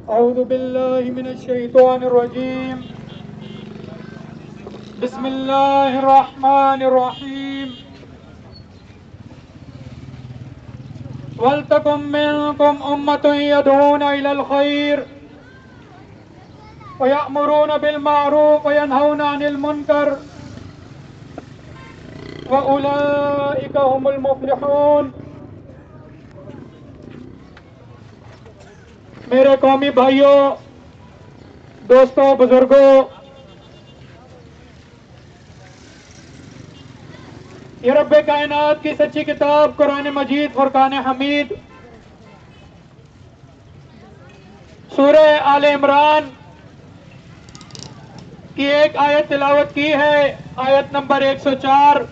أعوذ بالله من الشيطان الرجيم. بسم الله الرحمن الرحيم. ولتكن منكم أمة يدعون إلى الخير ويأمرون بالمعروف وينهون عن المنكر وأولئك هم المفلحون. میرے قومی بھائیوں، دوستوں، بزرگوں، یہ رب کائنات کی سچی کتاب قرآن مجید فرقان حمید سورہ آل عمران کی ایک آیت تلاوت کی ہے، آیت نمبر 104۔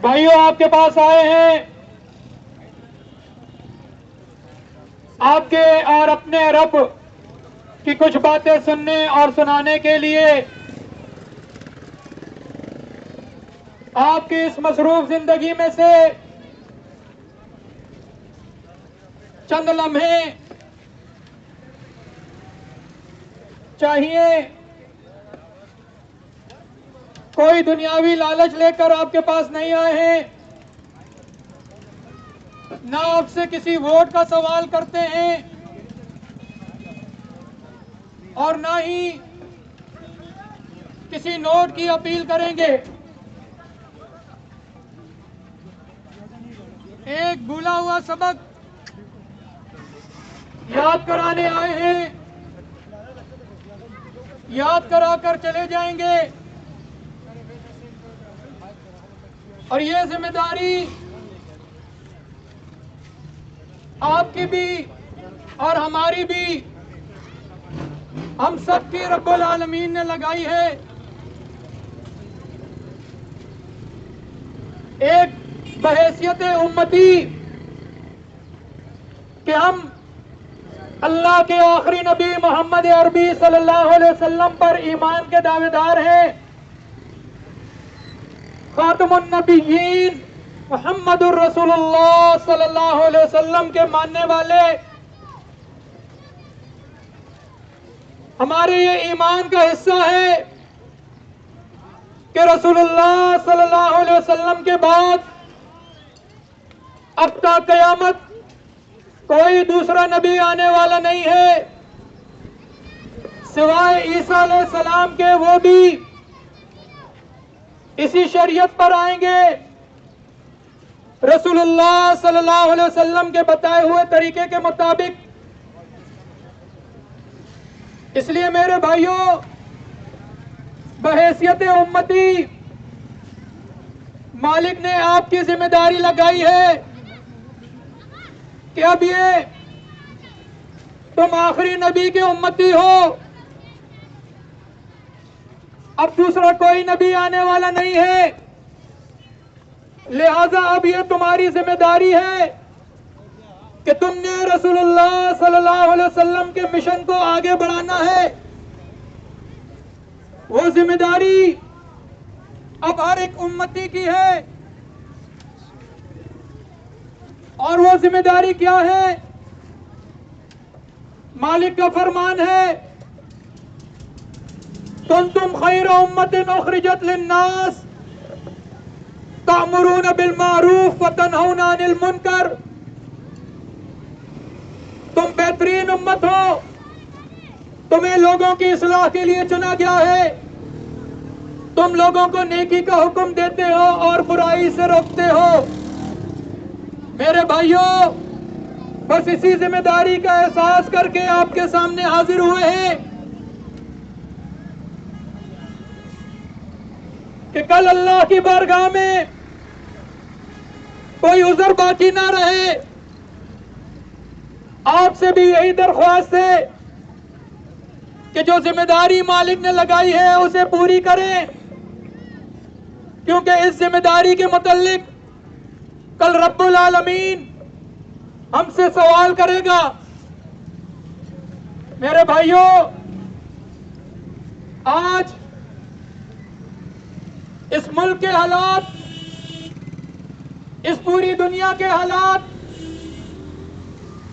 بھائیوں، آپ کے پاس آئے ہیں آپ کے اور اپنے رب کی کچھ باتیں سننے اور سنانے کے لیے۔ آپ کی اس مصروف زندگی میں سے چند لمحے چاہیے، کوئی دنیاوی لالچ لے کر آپ کے پاس نہیں آئے ہیں، نہ آپ سے کسی ووٹ کا سوال کرتے ہیں اور نہ ہی کسی نوٹ کی اپیل کریں گے۔ ایک بھولا ہوا سبق یاد کرانے آئے ہیں، یاد کرا کر چلے جائیں گے، اور یہ ذمہ داری آپ کی بھی اور ہماری بھی، ہم سب کی رب العالمین نے لگائی ہے۔ ایک بحیثیت امتی کہ ہم اللہ کے آخری نبی محمد عربی صلی اللہ علیہ وسلم پر ایمان کے دعوے دار ہیں، خاتم النبیین محمد الرسول اللہ صلی اللہ علیہ وسلم کے ماننے والے۔ ہمارے یہ ایمان کا حصہ ہے کہ رسول اللہ صلی اللہ علیہ وسلم کے بعد اب تا قیامت کوئی دوسرا نبی آنے والا نہیں ہے سوائے عیسیٰ علیہ السلام کے، وہ بھی اسی شریعت پر آئیں گے، رسول اللہ صلی اللہ علیہ وسلم کے بتائے ہوئے طریقے کے مطابق۔ اس لیے میرے بھائیوں، بحیثیت امتی مالک نے آپ کی ذمہ داری لگائی ہے کہ اب یہ تم آخری نبی کے امتی ہو، اب دوسرا کوئی نبی آنے والا نہیں ہے، لہذا اب یہ تمہاری ذمہ داری ہے کہ تم نے رسول اللہ صلی اللہ علیہ وسلم کے مشن کو آگے بڑھانا ہے۔ وہ ذمہ داری اب ہر ایک امتی کی ہے، اور وہ ذمہ داری کیا ہے؟ مالک کا فرمان ہے، کنتم خیر امت اخرجت للناس تأمرون بالمعروف وتنہون عن المنکر۔ تم بہترین امت ہو، تمہیں لوگوں کی اصلاح کے لیے چنا گیا ہے، تم لوگوں کو نیکی کا حکم دیتے ہو اور برائی سے روکتے ہو۔ میرے بھائیوں، بس اسی ذمہ داری کا احساس کر کے آپ کے سامنے حاضر ہوئے ہیں کہ کل اللہ کی بارگاہ میں کوئی عذر باقی نہ رہے۔ آپ سے بھی یہی درخواست ہے کہ جو ذمہ داری مالک نے لگائی ہے اسے پوری کریں، کیونکہ اس ذمہ داری کے متعلق کل رب العالمین ہم سے سوال کرے گا۔ میرے بھائیوں، آج اس ملک کے حالات، اس پوری دنیا کے حالات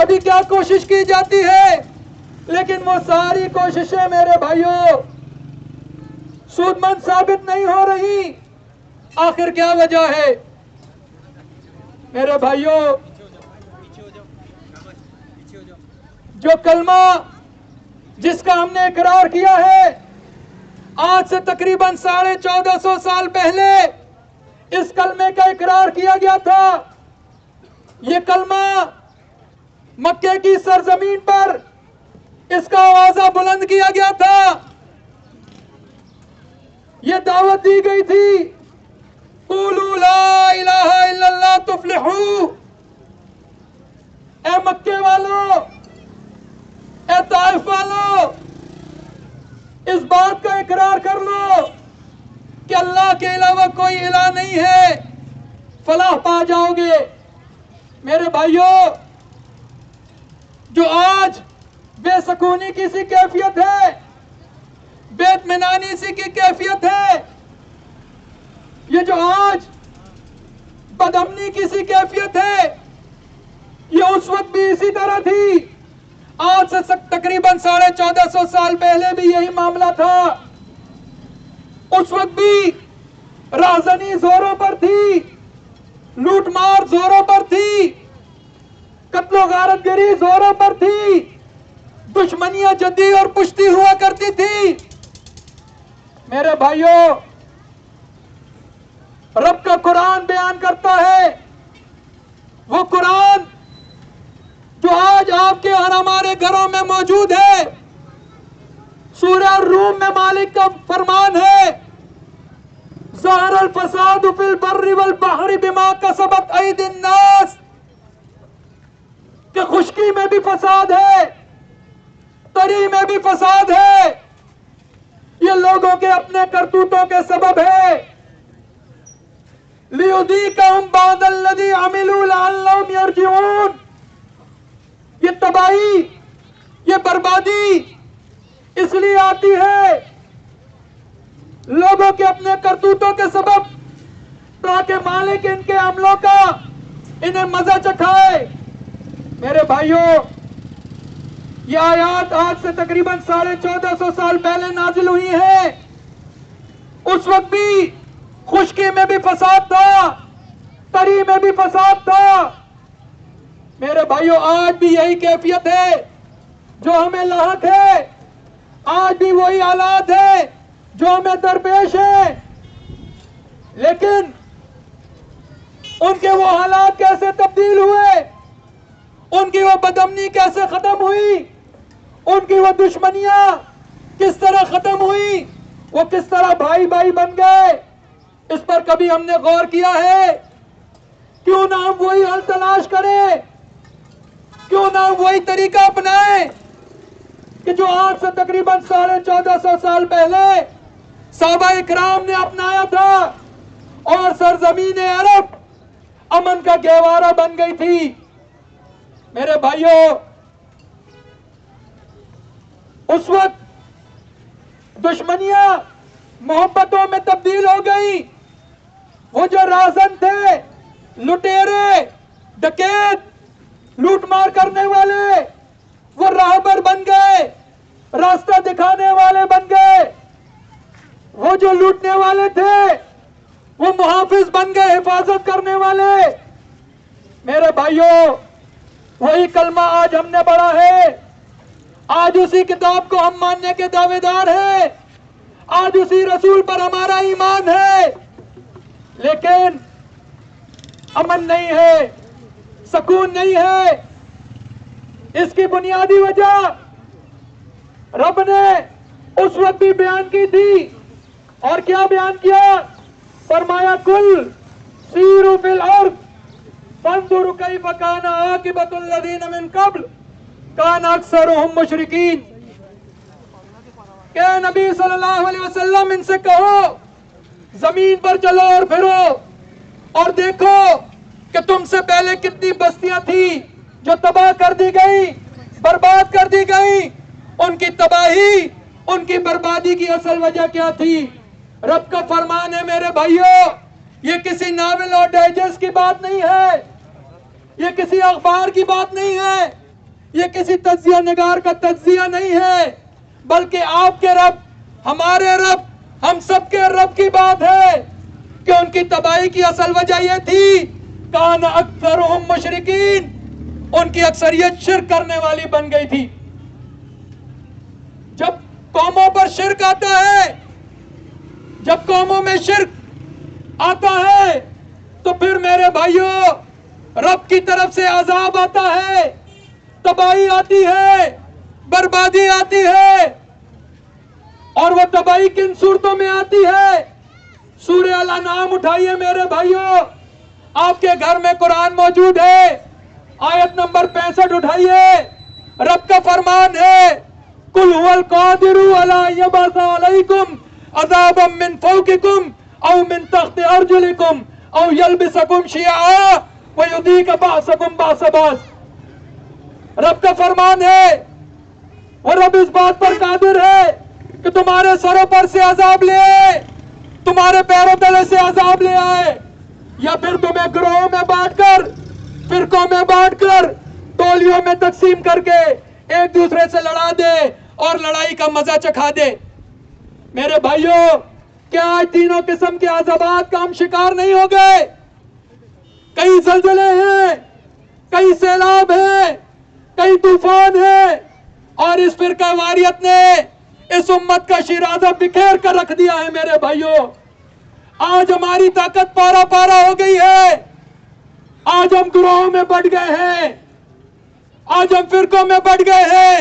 کبھی کیا کوشش کی جاتی ہے، لیکن وہ ساری کوششیں میرے بھائیوں سودمند ثابت نہیں ہو رہی۔ آخر کیا وجہ ہے میرے بھائیوں؟ جو کلمہ جس کا ہم نے اقرار کیا ہے آج سے تقریباً 1450 سال پہلے اس کلمے کا اقرار کیا گیا تھا۔ یہ کلمہ مکے کی سرزمین پر اس کا آوازہ بلند کیا گیا تھا، یہ دعوت دی گئی تھی، قولوا لا الہ الا اللہ تفلحوا۔ اے مکے والوں، اے طائف والوں، اس بات کا اقرار کر لو کہ اللہ کے علاوہ کوئی الہ نہیں ہے، فلاح پا جاؤ گے۔ میرے بھائیوں، جو آج بے سکونی کی سی کیفیت ہے، بے اطمینانی سی کی کیفیت ہے، یہ جو آج بدامنی کی سی کیفیت ہے، یہ اس وقت بھی اسی طرح تھی۔ آج سے تقریباً 1450 سال پہلے بھی یہی معاملہ تھا۔ اس وقت بھی رہزنی زوروں پر تھی، لوٹ مار زوروں پر تھی، قتل و غارت گری زوروں پر تھی، دشمنیاں جدی اور پشتی ہوا کرتی تھی۔ میرے بھائیوں، رب کا قرآن بیان کرتا ہے، وہ قرآن جو آج آپ کے اور ہمارے گھروں میں موجود ہے، سورہ الروم میں مالک کا فرمان ہے، ظہر الفساد فی البر والبحر بما کسبت ایدی الناس، کہ خشکی میں بھی فساد ہے، تری میں بھی فساد ہے، یہ لوگوں کے اپنے کرتوتوں کے سبب ہے۔ لِيُذِيقَهُمْ بَعْضَ الَّذِي عَمِلُوا لَعَلَّهُمْ يَرْجِعُونَ۔ یہ تباہی، یہ بربادی اس لیے آتی ہے لوگوں کے اپنے کرتوتوں کے سبب، تاکہ مالک ان کے عملوں کا انہیں مزہ چکھائے۔ میرے بھائیوں، یہ آیات آج سے تقریباً 1450 سال پہلے نازل ہوئی ہیں۔ اس وقت بھی خشکی میں بھی فساد تھا، تری میں بھی فساد تھا۔ میرے بھائیوں، آج بھی یہی کیفیت ہے جو ہمیں لاحق ہے، آج بھی وہی حالات ہے جو ہمیں درپیش ہے، لیکن ان کے وہ حالات کیسے تبدیل ہوئے، ان کی وہ بدامنی کیسے ختم ہوئی، ان کی وہ دشمنیاں کس طرح ختم ہوئی، وہ کس طرح بھائی بھائی بن گئے، اس پر کبھی ہم نے غور کیا ہے؟ کیوں نہ ہم وہی حل تلاش کریں، کیوں نہ ہم وہی طریقہ اپنائیں کہ جو آج سے تقریباً 1450 سال پہلے صحابہ اکرام نے اپنایا تھا اور سرزمین عرب امن کا گہوارہ بن گئی تھی۔ میرے بھائیوں، اس وقت دشمنیاں محبتوں میں تبدیل ہو گئی۔ وہ جو رازن تھے، لٹیرے، ڈکیت، لوٹ مار کرنے والے، وہ راہبر بن گئے، راستہ دکھانے والے بن گئے۔ وہ جو لوٹنے والے تھے، وہ محافظ بن گئے، حفاظت کرنے والے۔ میرے بھائیوں، وہی کلمہ آج ہم نے پڑھا ہے، آج اسی کتاب کو ہم ماننے کے دعوے دار ہیں، آج اسی رسول پر ہمارا ایمان ہے، لیکن امن نہیں ہے، سکون نہیں ہے۔ اس کی بنیادی وجہ رب نے اس وقت بھی بیان کی تھی، اور کیا بیان کیا؟ فرمایا کل سیروا فی الارض فانظروا کیف کان عاقبۃ الذین من قبل کان اکثرهم مشرکین۔ کہ نبی صلی اللہ علیہ وسلم ان سے کہو، زمین پر چلو اور پھرو اور دیکھو کہ تم سے پہلے کتنی بستیاں تھیں جو تباہ کر دی گئی، برباد کر دی گئی۔ ان کی تباہی، ان کی بربادی کی اصل وجہ کیا تھی؟ رب کا فرمان ہے میرے بھائیوں، یہ کسی ناول اور ڈائجسٹ کی بات نہیں ہے، یہ کسی اخبار کی بات نہیں ہے، یہ کسی تجزیہ نگار کا تجزیہ نہیں ہے، بلکہ آپ کے رب، ہمارے رب، ہم سب کے رب کی بات ہے کہ ان کی تباہی کی اصل وجہ یہ تھی کان اکثرہم مشرکین، ان کی اکثریت شرک کرنے والی بن گئی تھی۔ جب قوموں پر شرک آتا ہے، جب قوموں میں شرک آتا ہے تو پھر میرے بھائیوں رب کی طرف سے عذاب آتا ہے، تباہی آتی ہے، بربادی آتی ہے۔ اور وہ تباہی کن صورتوں میں آتی ہے؟ سورہ الانعام اٹھائیے میرے بھائیوں، آپ کے گھر میں قرآن موجود ہے، آیت نمبر 65 اٹھائیے۔ رب کا فرمان ہے قُلْ هُوَ الْقَادِرُ عَلَىٰ أَن يَبْعَثَ عَلَيْكُمْ عَذَابًا مِّن فَوْقِكُمْ أَوْ مِن تَحْتِ أَرْجُلِكُمْ أَوْ يَلْبِسَكُمْ شِيَعًا وَيُذِيقَ بَعْضَكُمْ بَأْسَ بَعْضٍ۔ رب کا فرمان ہے، اور رب اس بات پر قادر ہے کہ تمہارے سروں پر سے عذاب لے آئے، تمہارے پیروں تلے سے عذاب لے آئے، یا پھر تمہیں گروہوں میں بانٹ کر، فرقوں میں بانٹ کر، ٹولیوں میں تقسیم کر کے ایک دوسرے سے لڑا دے اور لڑائی کا مزہ چکھا دے۔ میرے بھائیوں، کیا آج تینوں قسم کے عذابات کا ہم شکار نہیں ہو گئے؟ کئی زلزلے ہیں، کئی سیلاب ہیں، کئی طوفان ہیں، اور اس فرقہ واریت نے اس امت کا شیرازہ بکھیر کر رکھ دیا ہے۔ میرے بھائیوں، آج ہماری طاقت پارا پارا ہو گئی ہے، آج ہم گروہوں میں بٹ گئے ہیں، آج ہم فرقوں میں بٹ گئے ہیں۔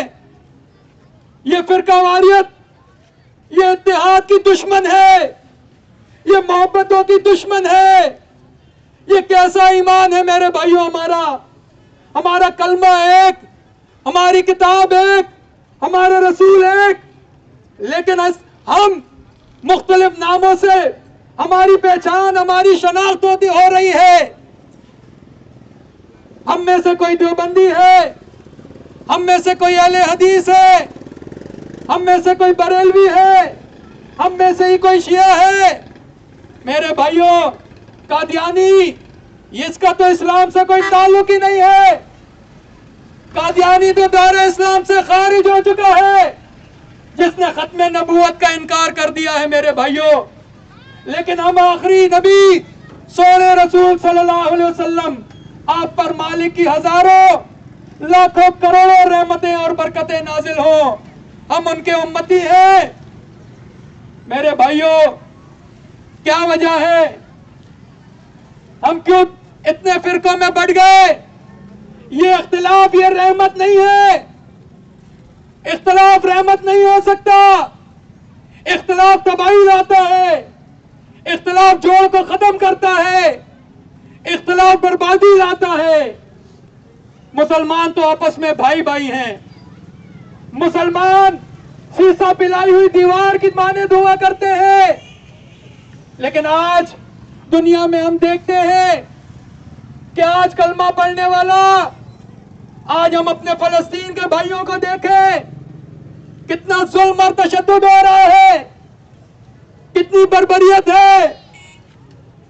یہ فرقہ واریت، یہ اتحاد کی دشمن ہے، یہ محبتوں کی دشمن ہے۔ یہ کیسا ایمان ہے میرے بھائیوں ہمارا کلمہ ایک، ہماری کتاب ایک، ہمارا رسول ایک، لیکن ہم مختلف ناموں سے ہماری پہچان، ہماری شناخت ہو رہی ہے۔ ہم میں سے کوئی دیوبندی ہے، ہم میں سے کوئی اہل حدیث ہے، ہم میں سے کوئی بریلوی ہے، ہم میں سے ہی کوئی شیعہ ہے۔ میرے بھائیوں، قادیانی، اس کا تو اسلام سے کوئی تعلق ہی نہیں ہے۔ قادیانی تو دار اسلام سے خارج ہو چکا ہے، جس نے ختم نبوت کا انکار کر دیا ہے۔ میرے بھائیوں، لیکن ہم آخری نبی سونے رسول صلی اللہ علیہ وسلم، آپ پر مالک کی ہزاروں لاکھوں کروڑوں رحمتیں اور برکتیں نازل ہوں، ہم ان کے امتی ہیں۔ میرے بھائیوں، کیا وجہ ہے؟ ہم کیوں اتنے فرقوں میں بٹ گئے؟ یہ اختلاف، یہ رحمت نہیں ہے۔ اختلاف رحمت نہیں ہو سکتا۔ اختلاف تباہی لاتا ہے، اختلاف جوڑ کو ختم کرتا ہے، اختلاف بربادی لاتا ہے۔ مسلمان تو آپس میں بھائی بھائی ہیں، مسلمان سیسا پلائی ہوئی دیوار کی مانند ہوا کرتے ہیں، لیکن آج دنیا میں ہم دیکھتے ہیں کہ آج کلمہ پڑھنے والا، آج ہم اپنے فلسطین کے بھائیوں کو دیکھیں، کتنا ظلم اور تشدد ہو رہا ہے، کتنی بربریت ہے۔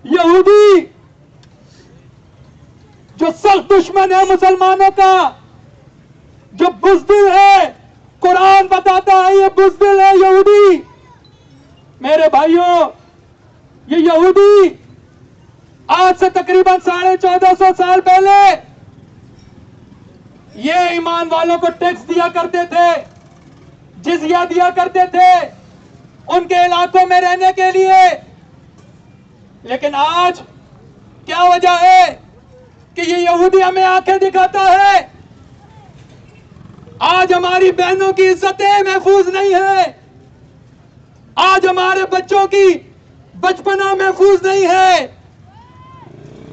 یہودی جو سخت دشمن ہے مسلمانوں کا، جو بزدل ہے، قرآن بتاتا ہے یہ بزدل ہے یہودی۔ میرے بھائیوں، یہ یہودی آج سے تقریباً 1450 سال پہلے یہ ایمان والوں کو ٹیکس دیا کرتے تھے، جزیہ دیا کرتے تھے ان کے علاقوں میں رہنے کے لیے۔ لیکن آج کیا وجہ ہے کہ یہ یہودی ہمیں آنکھیں دکھاتا ہے؟ آج ہماری بہنوں کی عزتیں محفوظ نہیں ہے، آج ہمارے بچوں کی بچپنا محفوظ نہیں ہے۔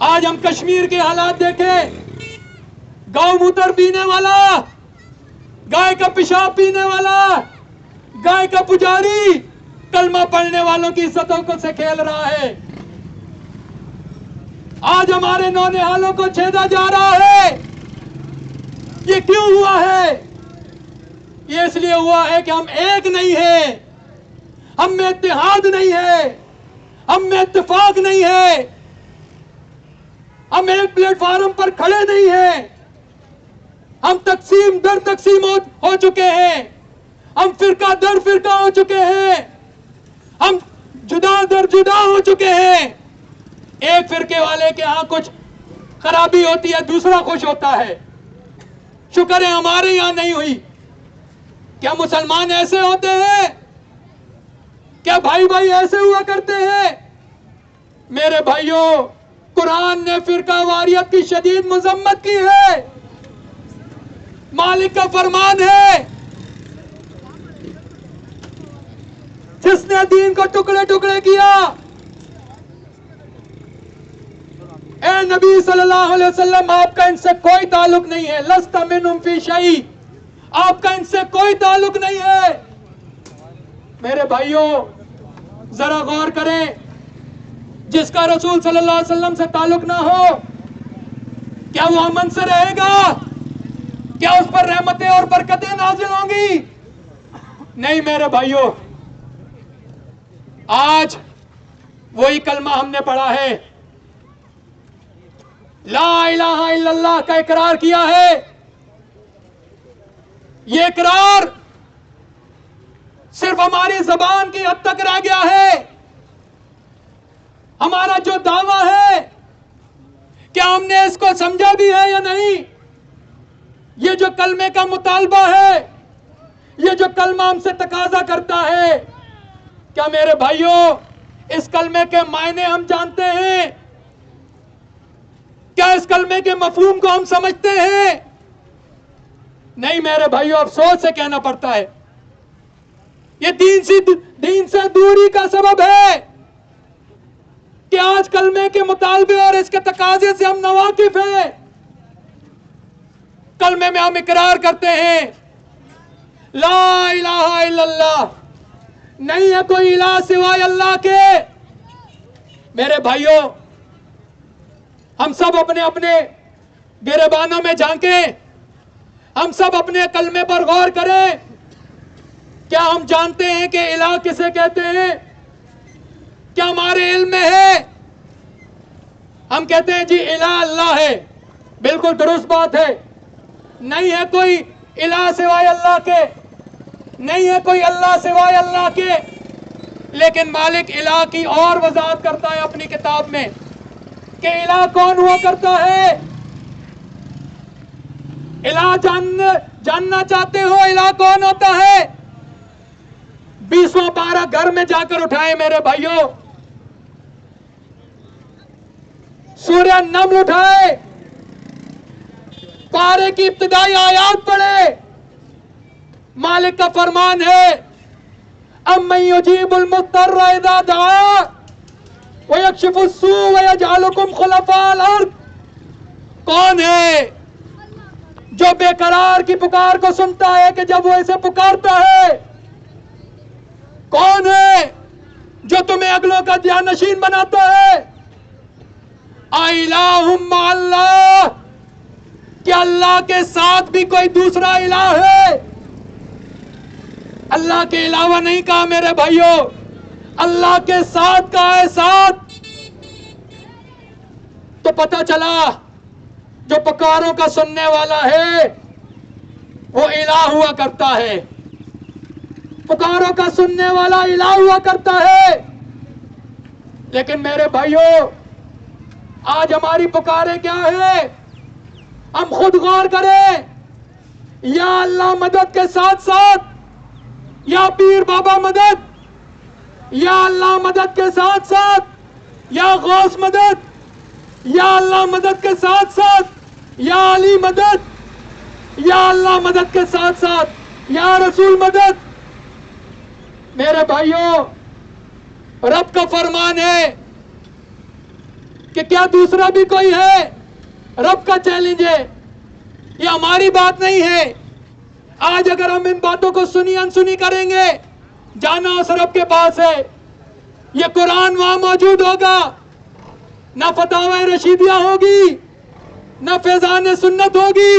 آج ہم کشمیر کے حالات دیکھیں، گاؤں موتر پینے والا، گائے کا پیشاب پینے والا، گائے کا پجاری کلمہ پڑھنے والوں کی عزتوں کو سے کھیل رہا ہے۔ آج ہمارے نونہالوں کو چھیدا جا رہا ہے۔ یہ کیوں ہوا ہے؟ یہ اس لیے ہوا ہے کہ ہم ایک نہیں ہیں، ہم میں اتحاد نہیں ہے، ہم میں اتفاق نہیں ہے، ہم ایک پلیٹ فارم پر کھڑے نہیں ہیں، ہم تقسیم در تقسیم ہو چکے ہیں، ہم فرقہ در فرقہ ہو چکے ہیں، ہم جدا در جدا ہو چکے ہیں۔ ایک فرقے والے کے ہاں کچھ خرابی ہوتی ہے، دوسرا خوش ہوتا ہے، شکر ہے ہمارے یہاں نہیں ہوئی۔ کیا مسلمان ایسے ہوتے ہیں؟ کیا بھائی بھائی ایسے ہوا کرتے ہیں؟ میرے بھائیوں، قرآن نے فرقہ واریت کی شدید مذمت کی ہے۔ مالک کا فرمان ہے، جس نے دین کو ٹکڑے ٹکڑے کیا، اے نبی صلی اللہ علیہ وسلم، آپ کا ان سے کوئی تعلق نہیں ہے۔ لست منہم فی شیء، آپ کا ان سے کوئی تعلق نہیں ہے۔ میرے بھائیوں، ذرا غور کریں، جس کا رسول صلی اللہ علیہ وسلم سے تعلق نہ ہو، کیا وہ امن سے رہے گا؟ کیا اس پر رحمتیں اور برکتیں نازل ہوں گی؟ نہیں میرے بھائیوں، آج وہی کلمہ ہم نے پڑھا ہے، لا الہ الا اللہ کا اقرار کیا ہے۔ یہ اقرار صرف ہماری زبان کی حد تک رہ گیا ہے۔ ہمارا جو دعویٰ ہے، کیا ہم نے اس کو سمجھا بھی ہے یا نہیں؟ یہ جو کلمے کا مطالبہ ہے، یہ جو کلمہ ہم سے تقاضا کرتا ہے، کیا میرے بھائیوں اس کلمے کے معنی ہم جانتے ہیں؟ کیا اس کلمے کے مفہوم کو ہم سمجھتے ہیں؟ نہیں میرے بھائیوں، افسوس سے کہنا پڑتا ہے، یہ دین سے دوری کا سبب ہے کہ آج کلمے کے مطالبے اور اس کے تقاضے سے ہم ناواقف ہیں۔ کلمے میں ہم اقرار کرتے ہیں، لا الہ الا اللہ، نہیں ہے کوئی الہ سوائے اللہ کے۔ میرے بھائیوں، ہم سب اپنے اپنے گریبانوں میں جھانکیں، ہم سب اپنے کلمے پر غور کریں۔ کیا ہم جانتے ہیں کہ الہ کسے کہتے ہیں؟ کیا ہمارے علم میں ہے؟ ہم کہتے ہیں جی الہ اللہ ہے، بالکل درست بات ہے، نہیں ہے کوئی الہ سوائے اللہ کے، نہیں ہے کوئی اللہ سوائے اللہ کے۔ لیکن مالک الہ کی اور وضاحت کرتا ہے اپنی کتاب میں کہ الہ کون ہوا کرتا ہے۔ الہ جاننا چاہتے ہو الہ کون ہوتا ہے؟ 20واں پارہ گھر میں جا کر اٹھائے میرے بھائیوں، سورہ نمل اٹھائے، پارے کی ابتدائی آیات پڑھے۔ مالک کا فرمان ہے، امن یجیب المضطر اذا دعا ویکشف السوء ویجعلکم خلفاء الارض۔ کون ہے جو بے قرار کی پکار کو سنتا ہے کہ جب وہ اسے پکارتا ہے؟ کون ہے جو تمہیں اگلوں کا جانشین بناتا ہے؟ الہ مع اللہ، کیا اللہ کے ساتھ بھی کوئی دوسرا الہ ہے؟ اللہ کے علاوہ نہیں کہا میرے بھائیوں، اللہ کے ساتھ کا ہے ساتھ۔ تو پتہ چلا جو پکاروں کا سننے والا ہے وہ الہ ہوا کرتا ہے، پکاروں کا سننے والا الہ ہوا کرتا ہے۔ لیکن میرے بھائیوں، آج ہماری پکاریں کیا ہے؟ ہم خود غور کریں، یا اللہ مدد کے ساتھ ساتھ یا پیر بابا مدد، یا اللہ مدد کے ساتھ ساتھ یا غوث مدد، یا اللہ مدد کے ساتھ ساتھ یا علی مدد، یا اللہ مدد کے ساتھ ساتھ یا رسول مدد۔ میرے بھائیوں، رب کا فرمان ہے کہ کیا دوسرا بھی کوئی ہے؟ رب کا چیلنج ہے، یہ ہماری بات نہیں ہے۔ آج اگر ہم ان باتوں کو سنی انسنی کریں گے، جانا اس رب کے پاس ہے، یہ قرآن وہاں موجود ہوگا، نہ فتاوی رشیدیہ ہوگی، نہ فیضان سنت ہوگی،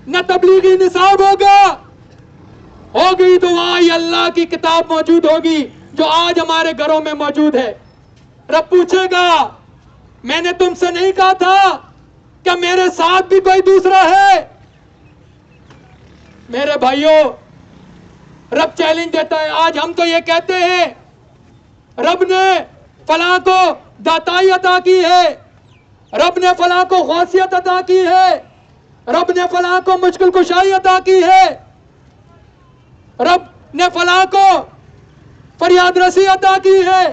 نہ تبلیغی نصاب ہوگی تو وہاں یہ اللہ کی کتاب موجود ہوگی جو آج ہمارے گھروں میں موجود ہے۔ رب پوچھے گا، میں نے تم سے نہیں کہا تھا کہ میرے ساتھ بھی کوئی دوسرا ہے؟ میرے بھائیوں رب چیلنج دیتا ہے. آج ہم تو یہ کہتے ہیں رب نے فلاں کو داتائی عطا کی ہے, رب نے فلاں کو غوثیت عطا کی ہے, رب نے فلاں کو مشکل کشائی عطا کی ہے, رب نے فلاں کو فریاد رسی عطا کی ہے.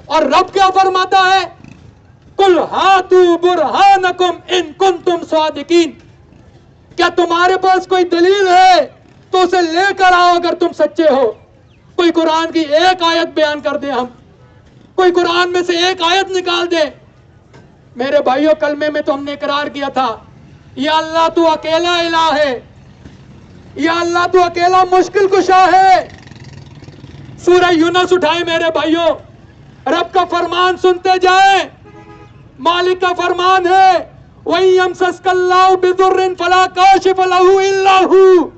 اور رب کیا فرماتا ہے؟ قل ہاتوا برہانکم ان کنتم صادقین. کیا تمہارے پاس کوئی دلیل ہے تو اسے لے کر آؤ اگر تم سچے ہو. کوئی قرآن کی ایک آیت بیان کر دیں, ہم کوئی قرآن میں سے ایک آیت نکال دے. میرے بھائیوں کلمے میں تو ہم نے اقرار کیا تھا یا اللہ تو اکیلا الہ ہے, یا اللہ تو اکیلا مشکل کشا ہے. سورہ یونس اٹھائے میرے بھائیوں, رب کا فرمان سنتے جائیں. مالک کا فرمان ہے وَإِن يَمْسَسْكَ اللَّهُ بِضُرٍّ فَلَا كَاشِفَ لَهُ إِلَّا هُوَ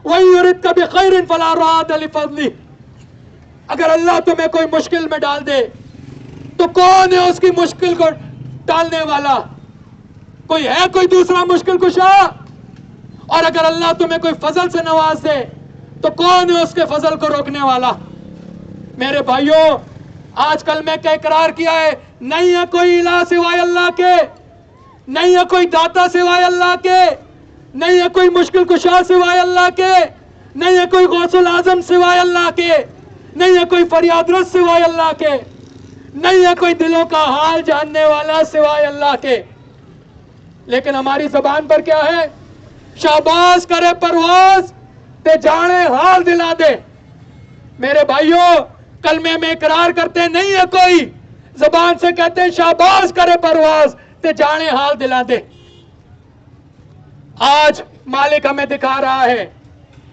وَإِن يُرِدْكَ بِخَيْرٍ فَلَا رَادَّ لِفَضْلِهِ. اگر اللہ تمہیں کوئی مشکل میں ڈال دے تو کون ہے اس کی مشکل کو ٹالنے والا؟ کوئی ہے کوئی دوسرا مشکل کشا؟ اور اگر اللہ تمہیں کوئی فضل سے نواز دے تو کون ہے اس کے فضل کو روکنے والا؟ میرے بھائیوں آج کل میں کیا اقرار کیا ہے, نہیں ہے کوئی الہ سوائے اللہ کے, نہیں ہے کوئی داتا سوائے اللہ کے, نہیں ہے کوئی مشکل کشا سوائے اللہ کے, نہیں ہے کوئی غوث العظم سوائے اللہ کے, نہیں ہے کوئی فریاد رس سوائے اللہ کے, نہیں ہے کوئی دلوں کا حال جاننے والا سوائے اللہ کے. لیکن ہماری زبان پر کیا ہے؟ شاباش کرے پرواز تے جانے حال دلا دے. میرے بھائیوں کلمے میں اقرار کرتے نہیں ہے کوئی, زبان سے کہتے ہیں شاباش کرے پرواز تے جانے حال دلا دے. آج مالک ہمیں دکھا رہا ہے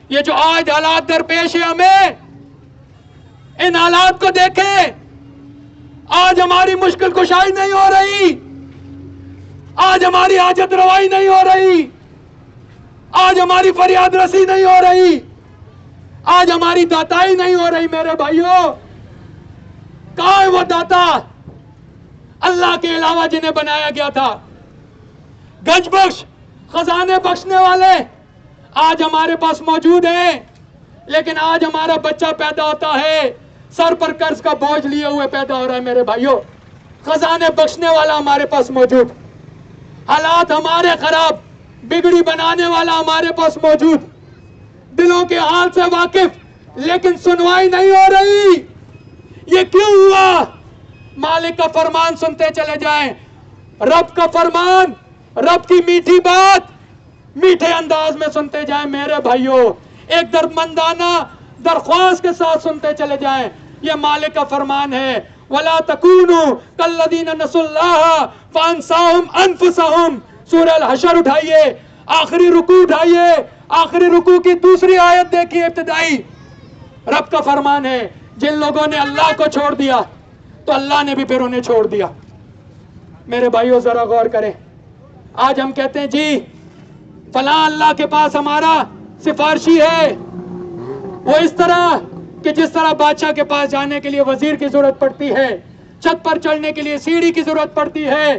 یہ جو آج حالات درپیش ہے, ہمیں ان حالات کو دیکھیں. آج ہماری مشکل کشائی نہیں ہو رہی, آج ہماری حاجت روائی نہیں ہو رہی, آج ہماری فریاد رسی نہیں ہو رہی, آج ہماری داتائی نہیں ہو رہی. میرے بھائیوں کہاں ہے وہ داتا اللہ کے علاوہ جنہیں بنایا گیا تھا؟ گنج بخش خزانے بخشنے والے آج ہمارے پاس موجود ہیں, لیکن آج ہمارا بچہ پیدا ہوتا ہے سر پر قرض کا بوجھ لیے ہوئے پیدا ہو رہا ہے. میرے بھائیوں خزانے بخشنے والا ہمارے پاس موجود, حالات ہمارے خراب, بگڑی بنانے والا ہمارے پاس موجود, دلوں کے حال سے واقف, لیکن سنوائی نہیں ہو رہی. یہ کیوں ہوا؟ مالک کا فرمان سنتے چلے جائیں. رب کا فرمان, رب کی میٹھی بات میٹھے انداز میں سنتے جائیں. میرے بھائیوں ایک دردمندانہ درخواست کے ساتھ سنتے چلے جائیں. یہ مالک کا فرمان ہے وَلَا تَكُونُوا كَالَّذِينَ نَسُوا اللَّهَ فَأَنسَاهُمْ أَنفُسَهُمْ. سورہ الحشر اٹھائیے, آخری رکوع اٹھائیے, آخری رکوع کی دوسری آیت دیکھیے ابتدائی. رب کا فرمان ہے جن لوگوں نے اللہ کو چھوڑ دیا تو اللہ نے بھی پھر انہیں چھوڑ دیا. میرے بھائیوں ذرا غور کریں. آج ہم کہتے ہیں جی فلاں اللہ کے پاس ہمارا سفارشی ہے, وہ اس طرح کہ جس طرح بادشاہ کے پاس جانے کے لیے وزیر کی ضرورت پڑتی ہے, چھت پر چڑھنے کے لیے سیڑھی کی ضرورت پڑتی ہے,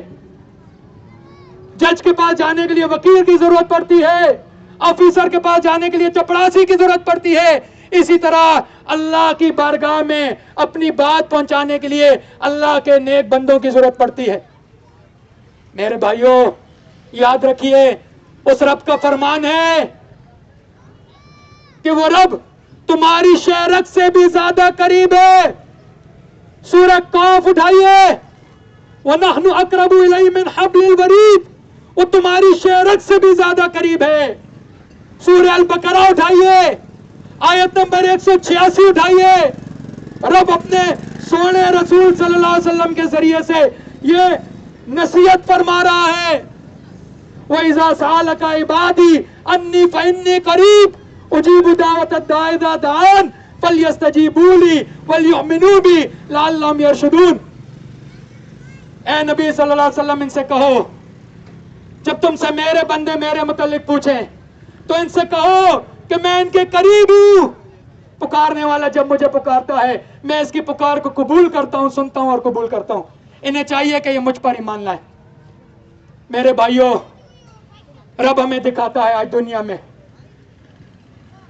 جج کے پاس جانے کے لیے وکیل کی ضرورت پڑتی ہے, آفیسر کے پاس جانے کے لیے چپڑاسی کی ضرورت پڑتی ہے, اسی طرح اللہ کی بارگاہ میں اپنی بات پہنچانے کے لیے اللہ کے نیک بندوں کی ضرورت پڑتی ہے. میرے بھائیوں یاد رکھیے اس رب کا فرمان ہے کہ وہ رب تمہاری شہرت سے بھی زیادہ قریب ہے. سورہ قاف اٹھائیے, وَنَحْنُ أَقْرَبُ إِلَيْهِ مِنْ حَبْلِ الْوَرِيدِ, وہ تمہاری شہرت سے بھی زیادہ قریب ہے. سورہ البقرہ اٹھائیے, آیت نمبر 186 اٹھائیے. رب اپنے سونے رسول صلی اللہ علیہ وسلم کے ذریعے سے یہ نصیحت فرما رہا ہے وَإِذَا سَأَلَكَ عِبَادِي أَنِّي فَإِنِّي قَرِيبٌ أُجِيبُ دَعْوَةَ الدَّاعِ إِذَا دَعَانِ فَلْيَسْتَجِيبُوا لِي وَلْيُؤْمِنُوا بِي لَعَلَّهُمْ يَرْشُدُونَ. اے نبی صلی اللہ علیہ وسلم ان سے کہو جب تم سے میرے بندے میرے متعلق پوچھیں تو ان سے کہو کہ میں ان کے قریب ہوں. پکارنے والا جب مجھے پکارتا ہے میں اس کی پکار کو قبول کرتا ہوں, سنتا ہوں اور قبول کرتا ہوں. انہیں چاہیے کہ یہ مجھ پر ایمان لائیں. میرے بھائیوں رب ہمیں دکھاتا ہے آج دنیا میں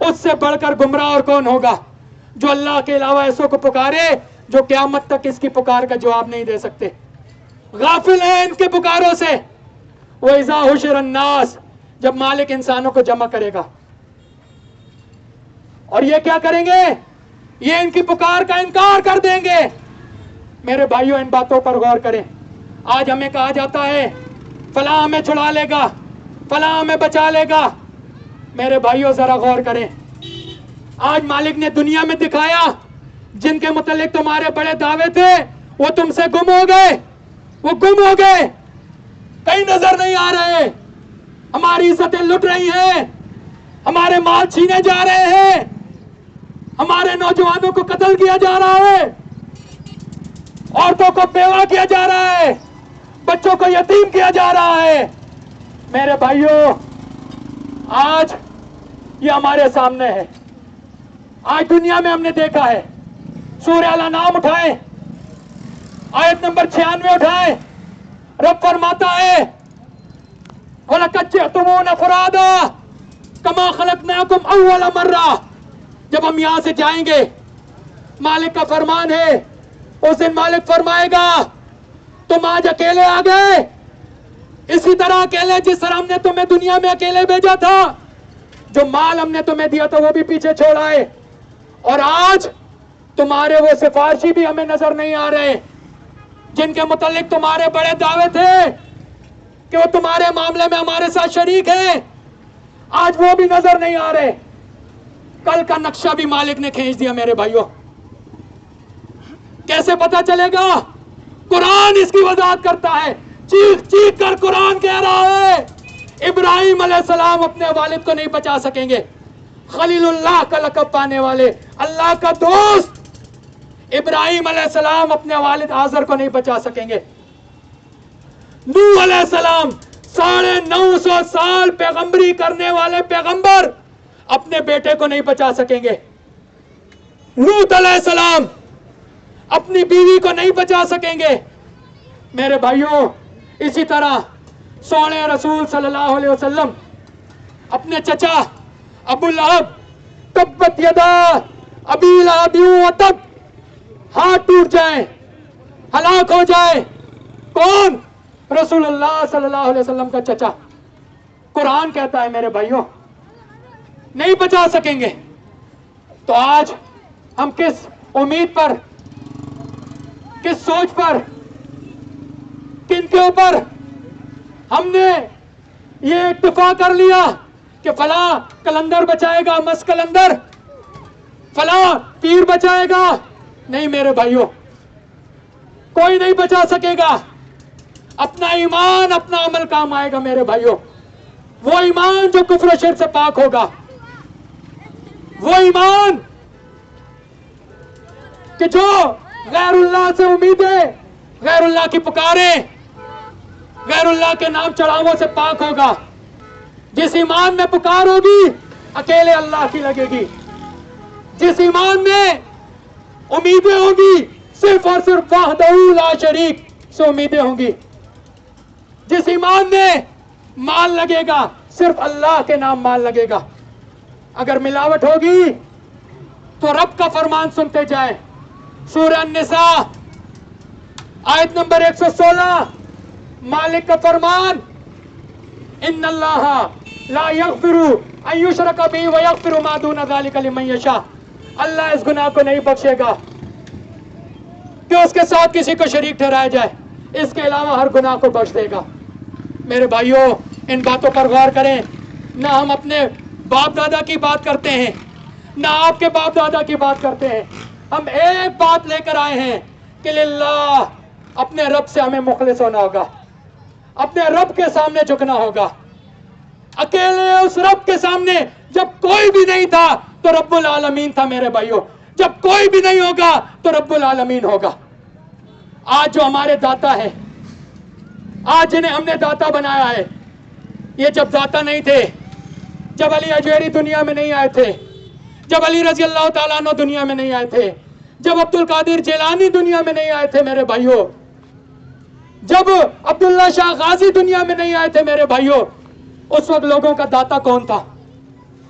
اس سے بڑھ کر گمراہ اور کون ہوگا جو اللہ کے علاوہ ایسوں کو پکارے جو قیامت تک اس کی پکار کا جواب نہیں دے سکتے. غافل ہیں ان کے پکاروں سے. وَإِذَا حُشِرَ النَّاسُ جب مالک انسانوں کو جمع کرے گا اور یہ کیا کریں گے؟ یہ ان کی پکار کا انکار کر دیں گے. میرے بھائیوں ان باتوں پر غور کریں. آج ہمیں کہا جاتا ہے فلاں ہمیں چھڑا لے گا، فلاں ہمیں بچا لے گا. میرے بھائیوں ذرا غور کریں. آج مالک نے دنیا میں دکھایا جن کے متعلق تمہارے بڑے دعوے تھے وہ تم سے گم ہو گئے، وہ گم ہو گئے، کہیں نظر نہیں آ رہے. ہماری عزتیں لٹ رہی ہیں، ہمارے مال چھینے جا رہے ہیں، ہمارے نوجوانوں کو قتل کیا جا رہا ہے، عورتوں کو بیوہ کیا جا رہا ہے، بچوں کو یتیم کیا جا رہا ہے. میرے بھائیوں آج یہ ہمارے سامنے ہے. آج دنیا میں ہم نے دیکھا ہے. سورہ الانعام اٹھائیں، آیت نمبر 96 اٹھائیں. رب فرماتا ہے وَلَقَدْ جِئْتُمُونَا فُرَادًا كَمَا خَلَقْنَاكُمْ أَوَّلَ مَرَّةٍ. جب ہم یہاں سے جائیں گے مالک کا فرمان ہے اس دن مالک فرمائے گا تم آج اکیلے آ گئے، اسی طرح اکیلے جس طرح ہم نے تمہیں دنیا میں اکیلے بھیجا تھا. جو مال ہم نے تمہیں دیا تھا وہ بھی پیچھے چھوڑ آئے، اور آج تمہارے وہ سفارشی بھی ہمیں نظر نہیں آ رہے جن کے متعلق تمہارے بڑے دعوے تھے کہ وہ تمہارے معاملے میں ہمارے ساتھ شریک ہیں. آج وہ بھی نظر نہیں آ رہے. کل کا نقشہ بھی مالک نے کھینچ دیا. میرے بھائیوں کیسے پتا چلے گا؟ قرآن اس کی وضاحت کرتا ہے. چیخ چیخ کر قرآن کہہ رہا ہے ابراہیم علیہ السلام اپنے والد کو نہیں بچا سکیں گے. خلیل اللہ کا لقب پانے والے، اللہ کا دوست ابراہیم علیہ السلام اپنے والد آزر کو نہیں بچا سکیں گے. نوح علیہ السلام 950 سال پیغمبری کرنے والے پیغمبر اپنے بیٹے کو نہیں بچا سکیں گے. لوط علیہ السلام اپنی بیوی کو نہیں بچا سکیں گے. میرے بھائیوں اسی طرح سونے رسول صلی اللہ علیہ وسلم اپنے چچا ابو لہب تبت یدا ابی لہب وتب، ہاتھ ٹوٹ جائیں، ہلاک ہو جائے. کون؟ رسول اللہ صلی اللہ علیہ وسلم کا چچا. قرآن کہتا ہے میرے بھائیوں نہیں بچا سکیں گے. تو آج ہم کس امید پر، کس سوچ پر، کن کے اوپر ہم نے یہ اتفاق کر لیا کہ فلاں کلندر بچائے گا، مس کلندر، فلاں پیر بچائے گا؟ نہیں میرے بھائیوں کوئی نہیں بچا سکے گا. اپنا ایمان اپنا عمل کام آئے گا. میرے بھائیوں وہ ایمان جو کفر و شرک سے پاک ہوگا، وہ ایمان کہ جو غیر اللہ سے امیدیں، غیر اللہ کی پکاریں، غیر اللہ کے نام چڑھاووں سے پاک ہوگا. جس ایمان میں پکار ہوگی اکیلے اللہ کی لگے گی. جس ایمان میں امیدیں ہوں گی صرف اور صرف وحدہ لا شریک سے امیدیں ہوں گی. جس ایمان میں مال لگے گا صرف اللہ کے نام مال لگے گا. اگر ملاوٹ ہوگی تو رب کا فرمان سنتے جائیں. سورہ النساء آیت نمبر 116 مالک کا فرمان ان اللہ لا یغفر ان یشرک بہ ویغفر ما دون ذلک لمن یشاء. اللہ اس گناہ کو نہیں بخشے گا کہ اس کے ساتھ کسی کو شریک ٹھہرایا جائے، اس کے علاوہ ہر گناہ کو بخش دے گا. میرے بھائیوں ان باتوں پر غور کریں. نہ ہم اپنے باپ دادا کی بات کرتے ہیں، نہ آپ کے باپ دادا کی بات کرتے ہیں. ہم ایک بات لے کر آئے ہیں کہ للہ اپنے رب سے ہمیں مخلص ہونا ہوگا، اپنے رب کے سامنے جھکنا ہوگا. اکیلے اس رب کے سامنے جب کوئی بھی نہیں تھا تو رب العالمین تھا. میرے بھائیوں جب کوئی بھی نہیں ہوگا تو رب العالمین ہوگا. آج جو ہمارے داتا ہیں، آج جنہیں ہم نے داتا بنایا ہے، یہ جب داتا نہیں تھے، جب علی اجویری دنیا میں نہیں آئے تھے، جب علی رضی اللہ تعالیٰ عنہ دنیا میں نہیں آئے تھے، جب عبد القادر جیلانی دنیا میں نہیں آئے تھے میرے بھائیوں، جب عبداللہ شاہ غازی دنیا میں نہیں آئے تھے میرے بھائیوں، اس وقت لوگوں کا داتا کون تھا؟